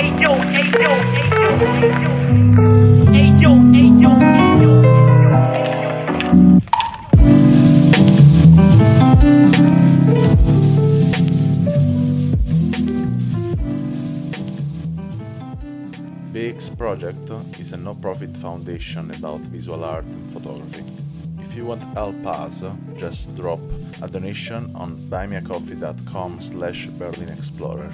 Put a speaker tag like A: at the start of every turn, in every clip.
A: BEEX project is a no-profit foundation about visual art and photography. If you want to help us, just drop a donation on buymeacoffee.com/BerlinExplorer.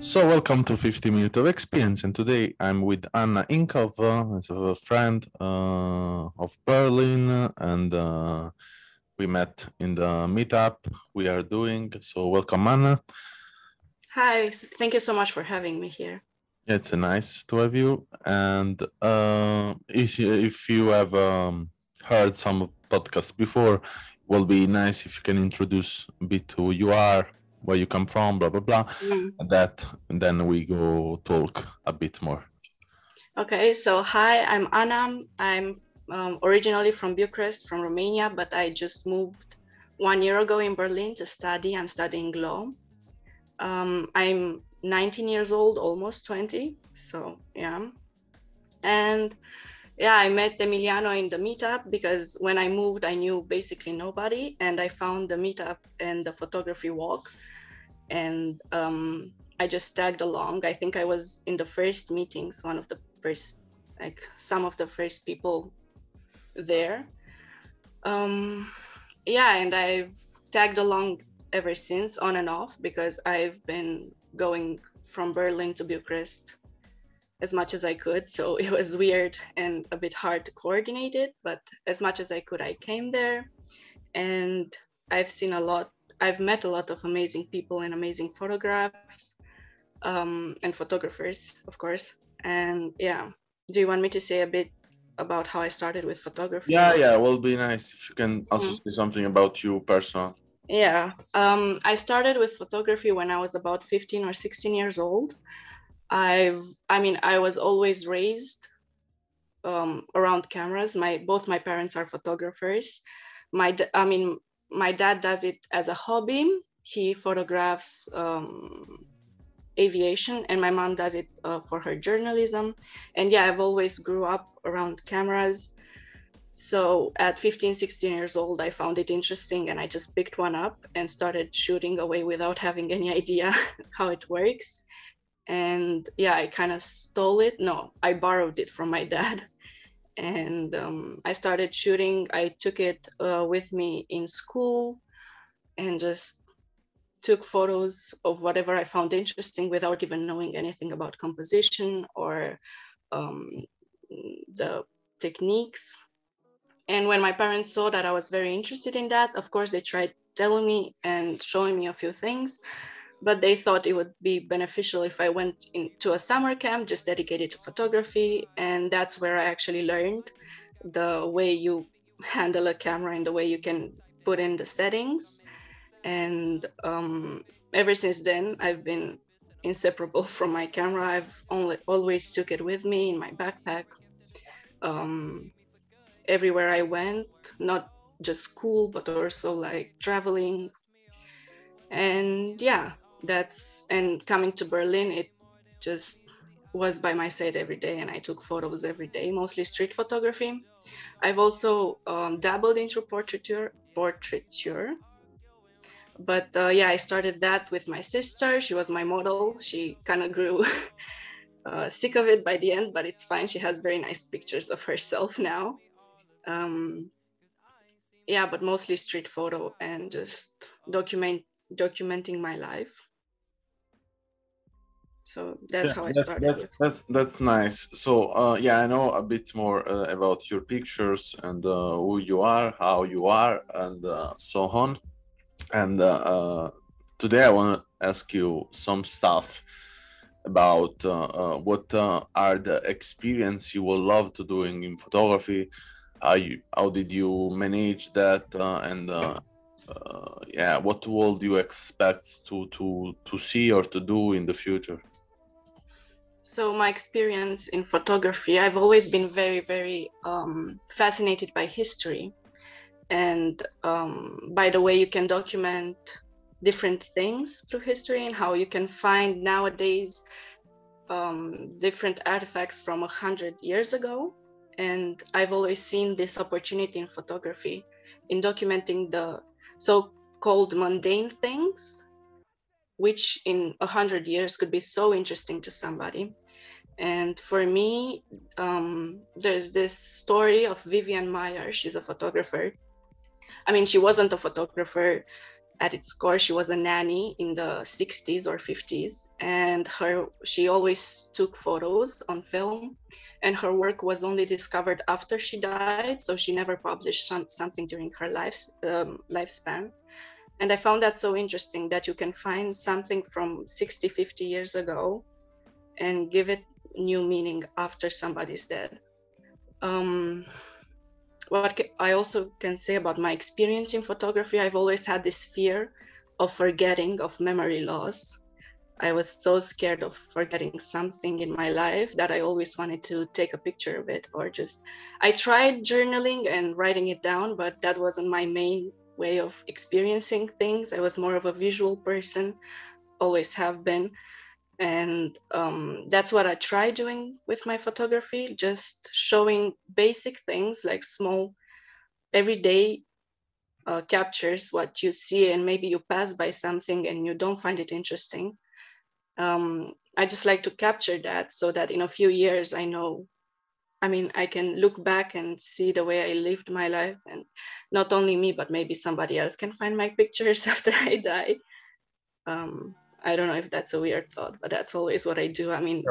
A: So welcome to 50 Minutes of Experience, and today I'm with Hinkov, as a friend of Berlin, and we met in the meetup we are doing. So welcome, Anna.
B: Hi, thank you so much for having me here.
A: It's nice to have you. And if you have heard some podcasts before, it will be nice if you can introduce a bit who you are, where you come from, blah, blah, blah. And then we go talk a bit more.
B: Okay, so hi, I'm Anna. I'm originally from Bucharest, from Romania, but I just moved 1 year ago in Berlin to study. I'm studying law. I'm 19 years old, almost 20. So yeah. And yeah, I met Emiliano in the meetup because when I moved, I knew basically nobody. And I found the meetup and the photography walk. And I just tagged along. I think I was in the first meetings, one of the first, like some of the first people there. Yeah, and I've tagged along ever since, on and off, because I've been going from Berlin to Bucharest as much as I could. So it was weird and a bit hard to coordinate it, but as much as I could, I came there. And I've seen a lot, I've met a lot of amazing people and amazing photographs and photographers, of course. And yeah, do you want me to say a bit about how I started with photography?
A: Yeah, it will be nice if you can also say something about you personally.
B: Yeah, I started with photography when I was about 15 or 16 years old. I was always raised around cameras. Both my parents are photographers. My dad does it as a hobby. He photographs aviation, and my mom does it for her journalism. And yeah, I've always grew up around cameras. So at 15, 16 years old, I found it interesting and I just picked one up and started shooting away without having any idea how it works. And yeah, I kind of stole it. No, I borrowed it from my dad. And I started shooting. I took it with me in school and just took photos of whatever I found interesting without even knowing anything about composition or the techniques. And when my parents saw that I was very interested in that, of course, they tried telling me and showing me a few things, but they thought it would be beneficial if I went into a summer camp just dedicated to photography. And that's where I actually learned the way you handle a camera and the way you can put in the settings. And ever since then, I've been inseparable from my camera. I've always took it with me in my backpack. Everywhere I went, not just school, but also like traveling. And yeah, and coming to Berlin, it just was by my side every day, and I took photos every day, mostly street photography. I've also dabbled into portraiture. But yeah, I started that with my sister. She was my model. She kind of grew sick of it by the end, but it's fine. She has very nice pictures of herself now. Yeah, but mostly street photo and just documenting my life. So that's how I started.
A: That's nice. So yeah, I know a bit more about your pictures and who you are, how you are, and so on. And today I want to ask you some stuff about what are the experience you will love to doing in photography. How did you manage that, and yeah, what would you expect to see or to do in the future?
B: So my experience in photography, I've always been very, very fascinated by history and by the way you can document different things through history and how you can find nowadays different artifacts from 100 years ago. And I've always seen this opportunity in photography in documenting the so-called mundane things, which in 100 years could be so interesting to somebody. And for me, there's this story of Vivian Meyer. She's a photographer. I mean, she wasn't a photographer at its core. She was a nanny in the 60s or 50s, and she always took photos on film, and her work was only discovered after she died, so she never published something during her lifespan. And I found that so interesting that you can find something from 60, 50 years ago and give it new meaning after somebody's dead. What I also can say about my experience in photography, I've always had this fear of forgetting, of memory loss. I was so scared of forgetting something in my life that I always wanted to take a picture of it, or I tried journaling and writing it down, but that wasn't my main way of experiencing things. I was more of a visual person, always have been. And that's what I try doing with my photography, just showing basic things like small everyday captures what you see, and maybe you pass by something and you don't find it interesting. I just like to capture that so that in a few years I know, I mean, I can look back and see the way I lived my life, and not only me, but maybe somebody else can find my pictures after I die. I don't know if that's a weird thought, but that's always what I do. I mean,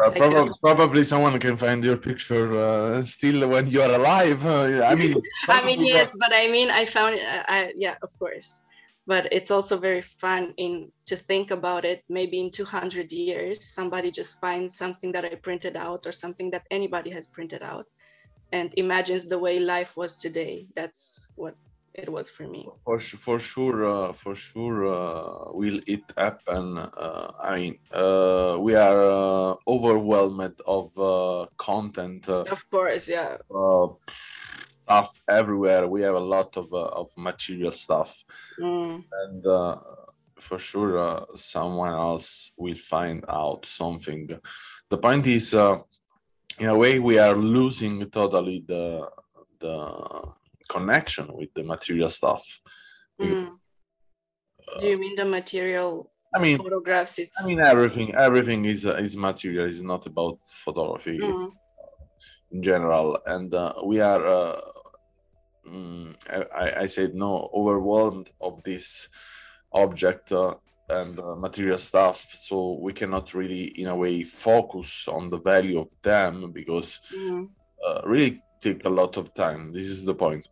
A: Probably someone can find your picture still when you are alive. I mean,
B: I mean, yes, but I mean, I found it. Yeah, of course. But it's also very fun to think about it. Maybe in 200 years, somebody just finds something that I printed out, or something that anybody has printed out, and imagines the way life was today. That's what it was for me.
A: For sure, will it happen? I mean, we are overwhelmed of content.
B: Of course, yeah.
A: Stuff everywhere. We have a lot of material stuff, and for sure, someone else will find out something. The point is, in a way, we are losing totally the connection with the material stuff.
B: Do you mean the material?
A: I mean,
B: photographs.
A: I mean, everything is material. It's not about photography in general, and we are. I said no, overwhelmed of this object and material stuff, so we cannot really, in a way, focus on the value of them, because really take a lot of time. This is the point.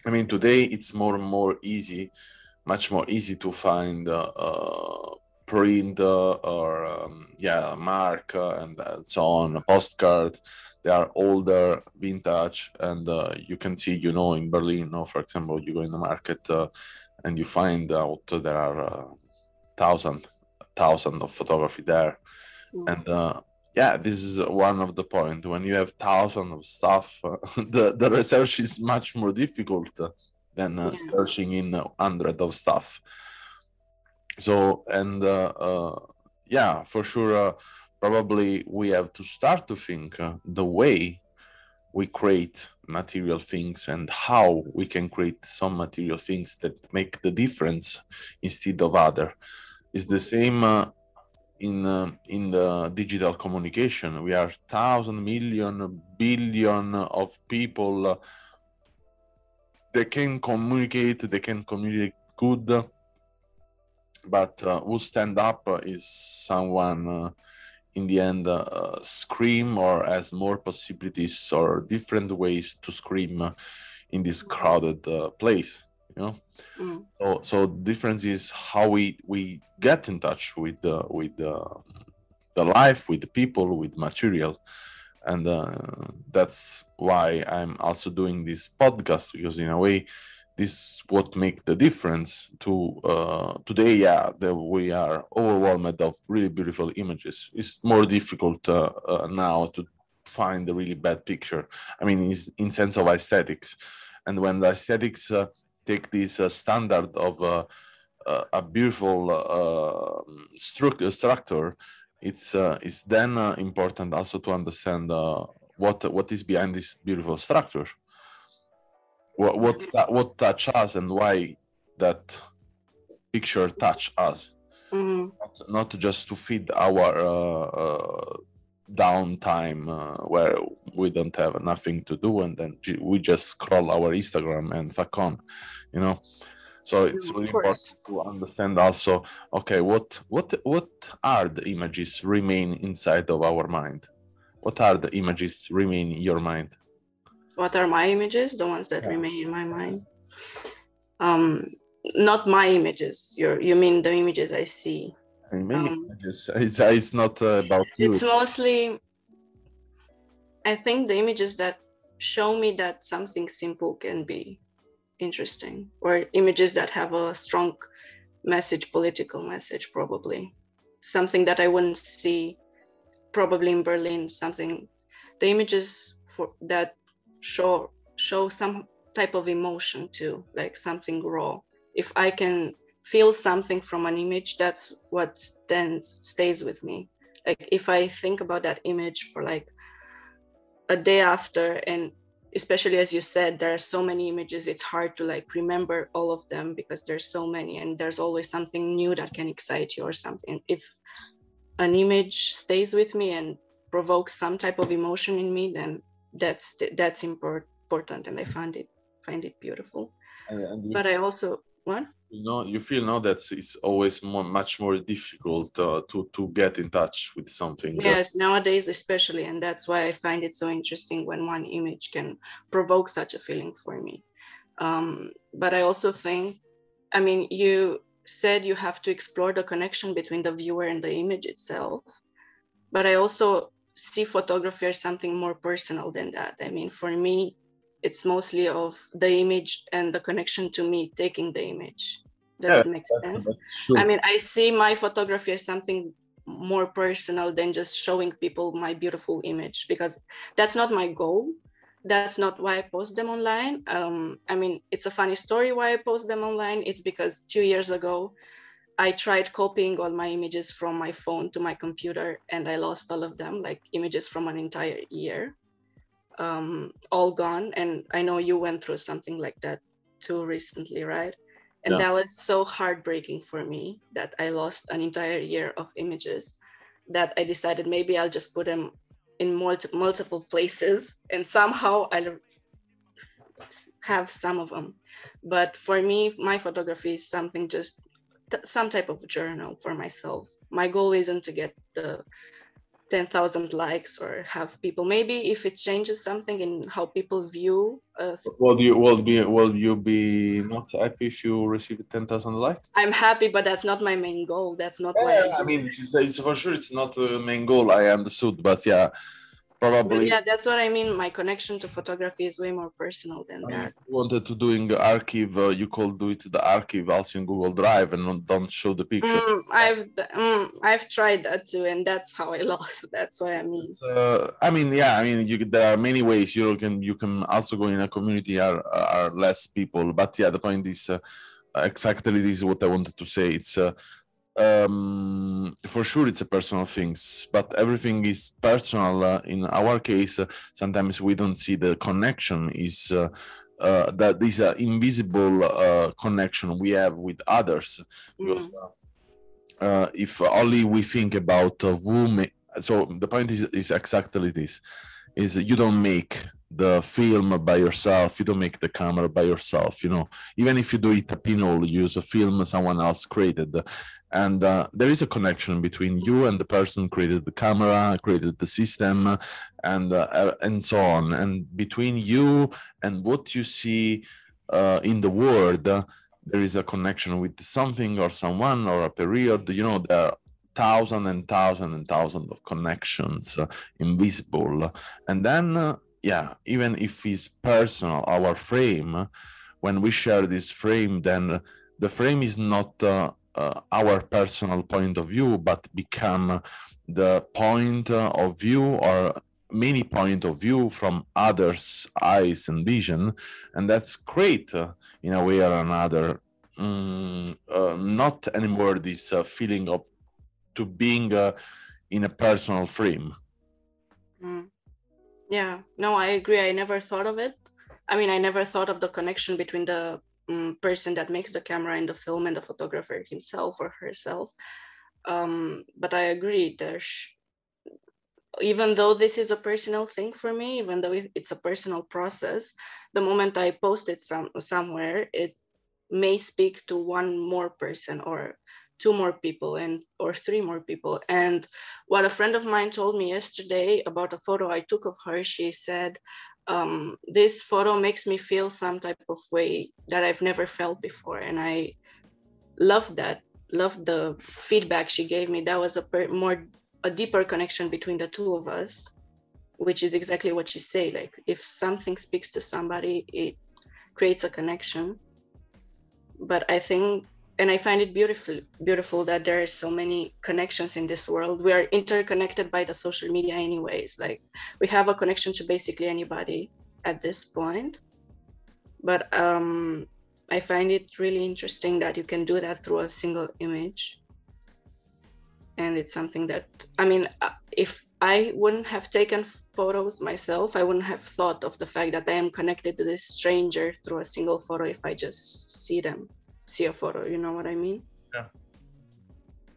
A: I mean, today it's more and more easy, much more easy to find print or mark and so on, a postcard. They are older, vintage, and you can see, in Berlin, for example, you go in the market and you find out there are thousands of photography there. And this is one of the point. When you have thousands of stuff, the research is much more difficult than searching in hundreds of stuff. So, and for sure, probably we have to start to think the way we create material things and how we can create some material things that make the difference instead of other. It's the same in the digital communication. We are 1,000 million billion of people. They can communicate good, but who stand up is someone in the end scream, or has more possibilities or different ways to scream in this crowded place, So the difference is how we get in touch with the life, with the people, with material. And that's why I'm also doing this podcast, because in a way this is what make the difference to today. We are overwhelmed of really beautiful images. It's more difficult now to find a really bad picture. I mean, it's in sense of aesthetics. And when the aesthetics take this standard of a beautiful structure, it's then important also to understand what is behind this beautiful structure. What touch us and why that picture touch us. Not just to feed our downtime where we don't have nothing to do and then we just scroll our Instagram and fuck on, you know. So it's really important to understand also, okay, what are the images remain inside of our mind? What are the images remain in your mind?
B: What are my images? The ones that remain in my mind? Not my images. You mean the images I see?
A: It's not about you.
B: It's mostly, I think, the images that show me that something simple can be interesting, or images that have a strong message, political message, probably. Something that I wouldn't see probably in Berlin, something, the images that show some type of emotion too, like something raw. If I can feel something from an image, that's what then stays with me. Like if I think about that image for like a day after, and especially as you said, there are so many images, it's hard to like remember all of them because there's so many and there's always something new that can excite you or something. If an image stays with me and provokes some type of emotion in me, then that's important, and I find it beautiful. But I also, what?
A: You feel now that it's always much more difficult to get in touch with something.
B: Yes, nowadays especially, and that's why I find it so interesting when one image can provoke such a feeling for me. But I also think, I mean, you said you have to explore the connection between the viewer and the image itself, but I also see photography as something more personal than that. I mean, for me, it's mostly of the image and the connection to me taking the image. Does it make sense? I mean, I see my photography as something more personal than just showing people my beautiful image, because that's not my goal. That's not why I post them online. I mean, it's a funny story why I post them online. It's because 2 years ago, I tried copying all my images from my phone to my computer and I lost all of them, like images from an entire year, all gone. And I know you went through something like that too recently, right? And that was so heartbreaking for me that I lost an entire year of images, that I decided maybe I'll just put them in multiple places and somehow I'll have some of them. But for me, my photography is something just some type of journal for myself. My goal isn't to get the 10,000 likes or have people, maybe if it changes something in how people view us.
A: Will you be not happy if you receive 10,000 likes?
B: I'm happy, but that's not my main goal. That's not why I do.
A: I mean, it's for sure it's not the main goal, I understood, but yeah, probably.
B: Yeah, that's what I mean. My connection to photography is way more personal than that.
A: If you wanted to doing the archive, you could do it the archive also in Google Drive and don't show the picture.
B: I've tried that too, and that's how I lost. That's what I mean.
A: There are many ways you can also go in a community are less people, but yeah, the point is exactly this is what I wanted to say. It's for sure it's a personal things, but everything is personal. In our case, sometimes we don't see the connection is that this invisible connection we have with others. Because if only we think about who so the point is exactly this, is you don't make the film by yourself, you don't make the camera by yourself, even if you do it a pinhole, use a film someone else created, and there is a connection between you and the person who created the camera, created the system, and so on, and between you and what you see in the world, there is a connection with something or someone or a period. There are thousands and thousands and thousands of connections, invisible. And then, even if it's personal, our frame, when we share this frame, then the frame is not our personal point of view, but become the point of view or many point of view from others' eyes and vision. And that's great in a way or another. Not anymore this feeling of to being in a personal frame.
B: Yeah, no, I agree. I never thought of it. I mean, I never thought of the connection between the person that makes the camera and the film and the photographer himself or herself. But I agree. Even though this is a personal thing for me, even though it's a personal process, the moment I post it somewhere, it may speak to one more person or two more people or three more people. And what a friend of mine told me yesterday about a photo I took of her, she said, this photo makes me feel some type of way that I've never felt before. And I love that, love the feedback she gave me. That was a deeper connection between the two of us, which is exactly what you say. Like if something speaks to somebody, it creates a connection. But I think, and I find it beautiful that there are so many connections in this world. We are interconnected by the social media anyways. Like we have a connection to basically anybody at this point. But I find it really interesting that you can do that through a single image. And it's something that, I mean, if I wouldn't have taken photos myself, I wouldn't have thought of the fact that I am connected to this stranger through a single photo if I just see a photo, you know what I mean?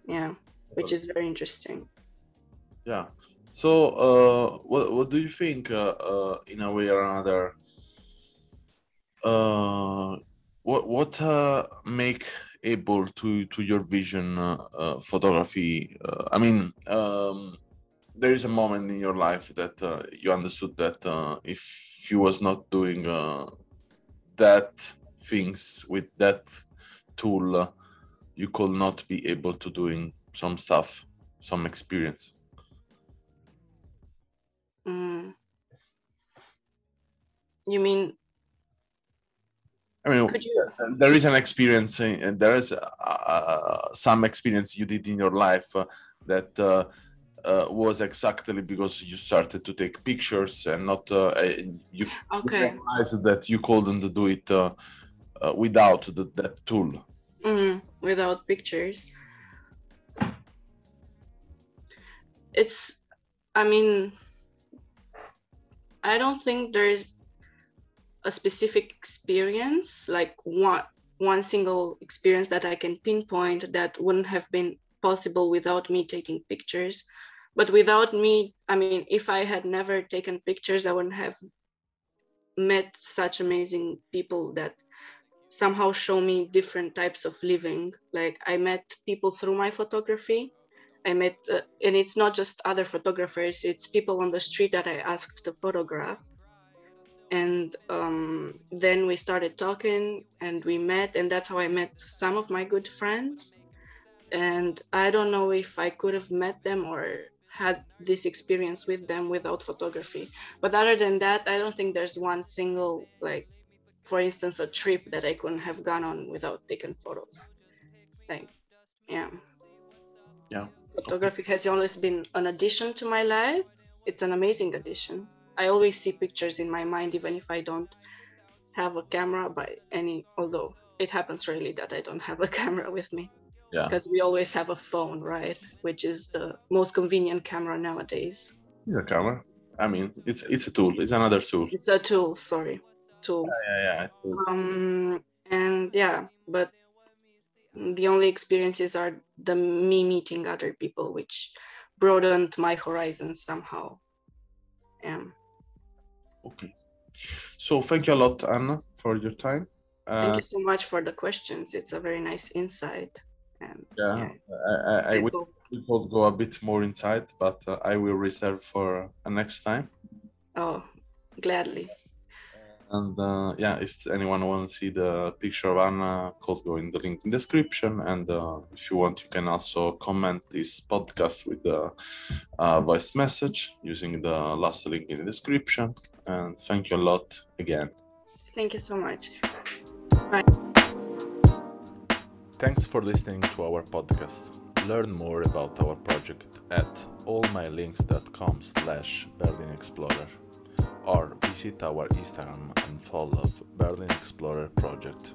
B: Yeah, which is very interesting.
A: Yeah. So, what do you think, in a way or another, what make able to your vision photography? I mean, there is a moment in your life that you understood that if you was not doing that things with that tool, you could not be able to doing some stuff, some experience.
B: You mean?
A: I mean,
B: could you?
A: there is an experience, and there is some experience you did in your life that was exactly because you started to take pictures and not you realized that you couldn't do it without that tool.
B: Without pictures. It's, I mean, I don't think there's a specific experience, like one single experience that I can pinpoint that wouldn't have been possible without me taking pictures. But without me, I mean, if I had never taken pictures, I wouldn't have met such amazing people that somehow show me different types of living. Like I met people through my photography. I met, and it's not just other photographers, it's people on the street that I asked to photograph. And then we started talking and we met, and that's how I met some of my good friends. And I don't know if I could have met them or had this experience with them without photography. But other than that, I don't think there's one single, like, for instance, a trip that I couldn't have gone on without taking photos. Like, yeah. Photography has always been an addition to my life. It's an amazing addition. I always see pictures in my mind, even if I don't have a camera although it happens rarely that I don't have a camera with me.
A: Yeah.
B: Because we always have a phone, right? Which is the most convenient camera nowadays.
A: It's a camera. I mean, it's a tool. It's another tool.
B: It's a tool, sorry. Tool.
A: Yeah.
B: And yeah, but the only experiences are me meeting other people, which broadened my horizons somehow. Yeah.
A: Okay. So thank you a lot, Anna, for your time.
B: Thank you so much for the questions. It's a very nice insight. And
A: I will go a bit more inside, but I will reserve for a next time.
B: Oh, gladly.
A: And if anyone wants to see the picture of Anna, go in the link in the description. And if you want, you can also comment this podcast with the voice message using the last link in the description. And thank you a lot again.
B: Thank you so much. Bye.
A: Thanks for listening to our podcast. Learn more about our project at allmylinks.com/BerlinExplorer or visit our Instagram and follow BerlinExplorer project.